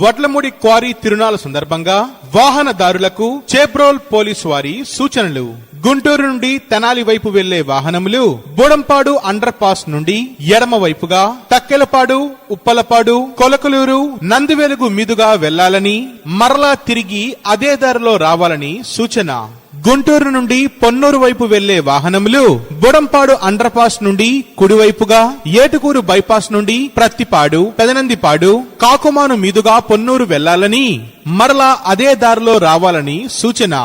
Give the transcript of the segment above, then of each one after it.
Vadlamudi quarry తిరునాళ్ల సందర్భంగా వాహనదారులకు Chebrol police వారి సూచనలు. గుంటూరు నుండి తెనాలి వైపు వెళ్లే వాహనములు బోడంపాడు అండర్ పాస్ నుండి ఎడమ వైపుగా, తక్కెలపాడు, ఉప్పలపాడు, కొలకలూరు, నందివెలుగు మీదుగా వెళ్లాలని, మరలా తిరిగి అదే దారిలో రావాలని సూచన. గుంటూరు నుండి పొన్నూరు వైపు వెళ్లే వాహనములు బుడంపాడు అండర్ పాస్ నుండి కుడివైపుగా, ఏటుకూరు బైపాస్ నుండి ప్రత్తిపాడు, పెదనందిపాడు, కాకుమాను మీదుగా పొన్నూరు వెళ్లాలని, మరలా అదే దారిలో రావాలని సూచన.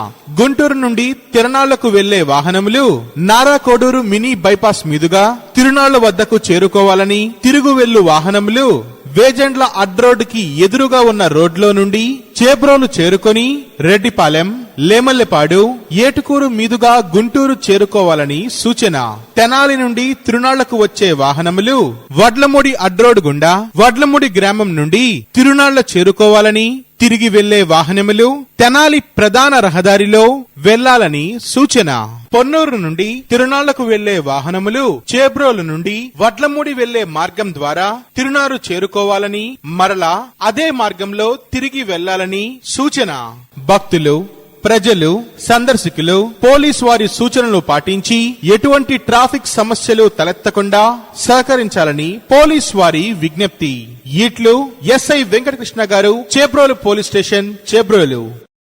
గుంటూరు నుండి తిరునాళ్లకు వెళ్లే వాహనములు నారాకోడూరు మినీ బైపాస్ మీదుగా తిరునాళ్ల వద్దకు చేరుకోవాలని, తిరుగు వెళ్ళు వాహనములు వేజెండ్ల అడ్రోడ్డుకి ఎదురుగా ఉన్న రోడ్లో నుండి చేబ్రోలు చేరుకొని రెడ్డిపాలెం, లేమల్లెపాడు, ఏటుకూరు మీదుగా గుంటూరు చేరుకోవాలని సూచన. తెనాలి నుండి తిరునాళ్లకు వచ్చే వాహనములు వడ్లమూడి అడ్రోడ్ గుండా వడ్లమూడి గ్రామం నుండి తిరునాళ్ల చేరుకోవాలని, తిరిగి వెళ్లే వాహనములు తెనాలి ప్రధాన రహదారిలో వెళ్లాలని సూచన. పొన్నూరు నుండి తిరునాళ్లకు వెళ్లే వాహనములు చేబ్రోలు నుండి వడ్లమూడి వెళ్లే మార్గం ద్వారా తిరునారు చేరుకోవాలని, మరలా అదే మార్గంలో తిరిగి వెళ్లాలని సూచన. భక్తులు, ప్రజలు, సందర్శకులు పోలీసు వారి సూచనలు పాటించి ఎటువంటి ట్రాఫిక్ సమస్యలు తలెత్తకుండా సహకరించాలని పోలీసు వారి విజ్ఞప్తి. ఇట్లు ఎస్ఐ వెంకటకృష్ణ గారు, చేబ్రోలు పోలీస్ స్టేషన్, చేబ్రోలు.